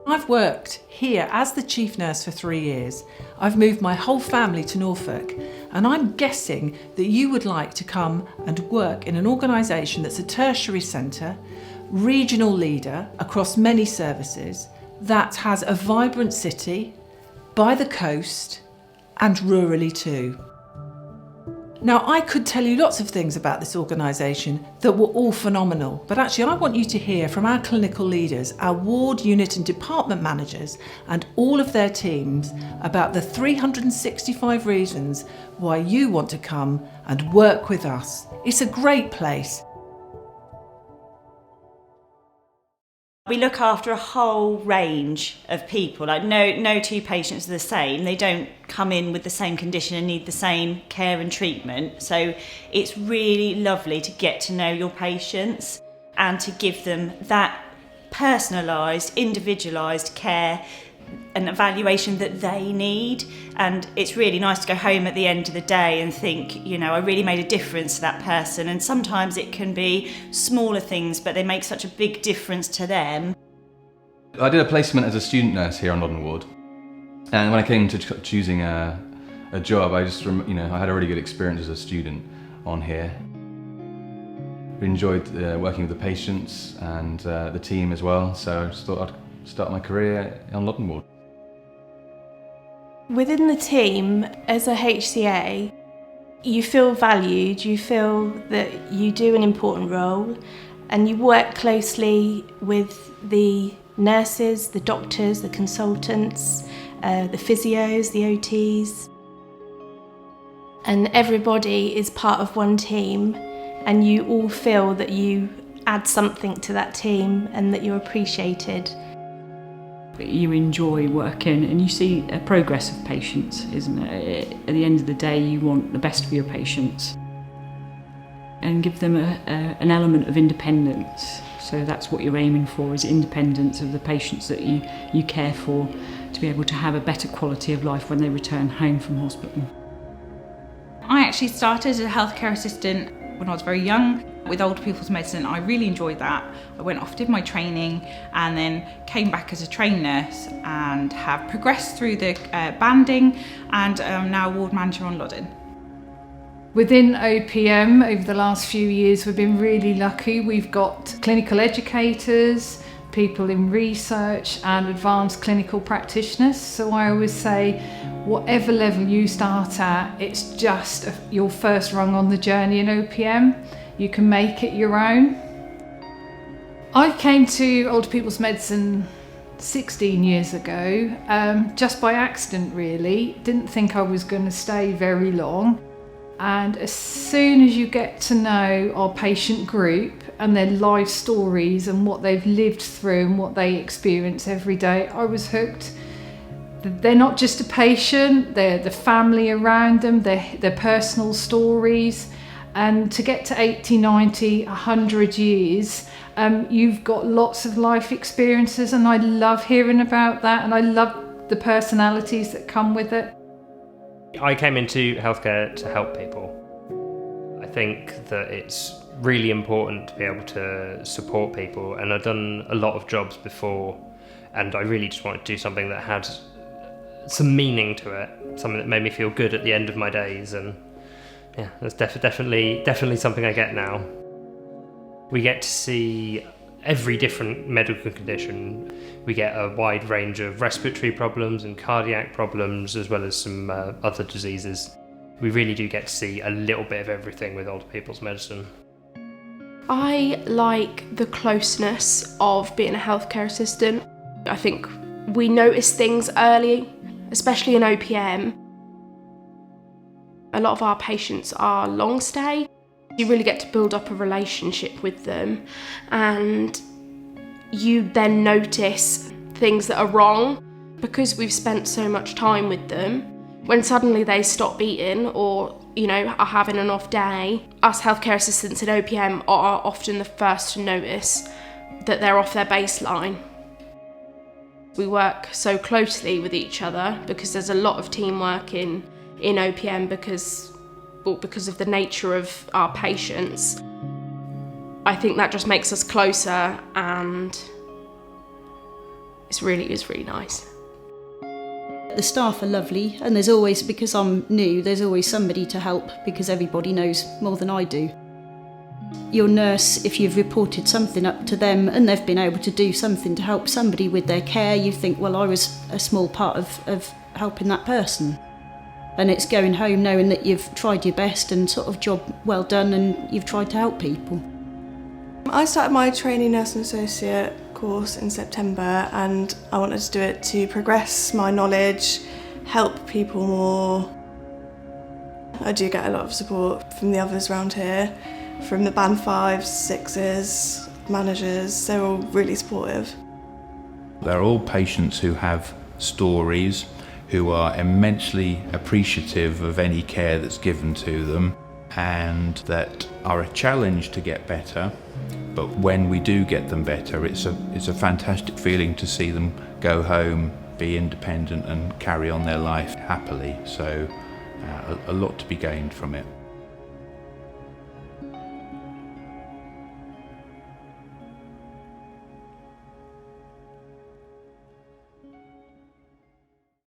I've worked here as the chief nurse for 3 years. I've moved my whole family to Norfolk, and I'm guessing that you would like to come and work in an organisation that's a tertiary centre, regional leader across many services, that has a vibrant city, by the coast, and rurally too. Now, I could tell you lots of things about this organisation that were all phenomenal, but actually I want you to hear from our clinical leaders, our ward, unit and department managers and all of their teams about the 365 reasons why you want to come and work with us. It's a great place. We look after a whole range of people. Like no two patients are the same. They don't come in with the same condition and need the same care and treatment. So it's really lovely to get to know your patients and to give them that personalised, individualised care and evaluation that they need. And it's really nice to go home at the end of the day and think, you know, I really made a difference to that person. And sometimes it can be smaller things, but they make such a big difference to them. I did a placement as a student nurse here on Loddon Ward, and when I came to choosing a job, I just, I had a really good experience as a student on here. We enjoyed working with the patients and the team as well, so I just thought I'd start my career on Loddon Ward. Within the team, as a HCA, you feel valued, you feel that you do an important role, and you work closely with the nurses, the doctors, the consultants, the physios, the OTs. And everybody is part of one team, and you all feel that you add something to that team and that you're appreciated. You enjoy working and you see a progress of patients, isn't it? At the end of the day, you want the best for your patients and give them an element of independence. So that's what you're aiming for, is independence of the patients that you care for, to be able to have a better quality of life when they return home from hospital. I actually started as a healthcare assistant when I was very young with older people's medicine. I really enjoyed that. I went off, did my training, and then came back as a trained nurse and have progressed through the banding, and I'm now ward manager on Loddon. Within OPM, over the last few years, we've been really lucky. We've got clinical educators, people in research and advanced clinical practitioners. So I always say, whatever level you start at, it's just your first rung on the journey in OPM. You can make it your own. I came to older people's medicine 16 years ago, just by accident really. Didn't think I was going to stay very long. And as soon as you get to know our patient group and their life stories and what they've lived through and what they experience every day, I was hooked. They're not just a patient, they're the family around them, their personal stories. And to get to 80, 90, 100 years, you've got lots of life experiences, and I love hearing about that, and I love the personalities that come with it. I came into healthcare to help people. I think that it's really important to be able to support people, and I've done a lot of jobs before, and I really just wanted to do something that had some meaning to it, something that made me feel good at the end of my days, and yeah, that's definitely something I get now. We get to see every different medical condition. We get a wide range of respiratory problems and cardiac problems, as well as some other diseases. We really do get to see a little bit of everything with older people's medicine. I like the closeness of being a healthcare assistant. I think we notice things early, especially in OPM. A lot of our patients are long stay. You really get to build up a relationship with them, and you then notice things that are wrong because we've spent so much time with them. When suddenly they stop eating or, are having an off day, us healthcare assistants in OPM are often the first to notice that they're off their baseline. We work so closely with each other because there's a lot of teamwork in OPM because of the nature of our patients. I think that just makes us closer, and It's really nice. The staff are lovely, and there's always, because I'm new, there's always somebody to help because everybody knows more than I do. Your nurse, if you've reported something up to them and they've been able to do something to help somebody with their care, you think, well, I was a small part of helping that person. And it's going home knowing that you've tried your best and sort of job well done and you've tried to help people. I started my trainee nursing associate course in September, and I wanted to do it to progress my knowledge, help people more. I do get a lot of support from the others around here, from the band 5s, 6s, managers. They're all really supportive. They're all patients who have stories, who are immensely appreciative of any care that's given to them, and that are a challenge to get better. But when we do get them better, it's a fantastic feeling to see them go home, be independent and carry on their life happily. So a lot to be gained from it.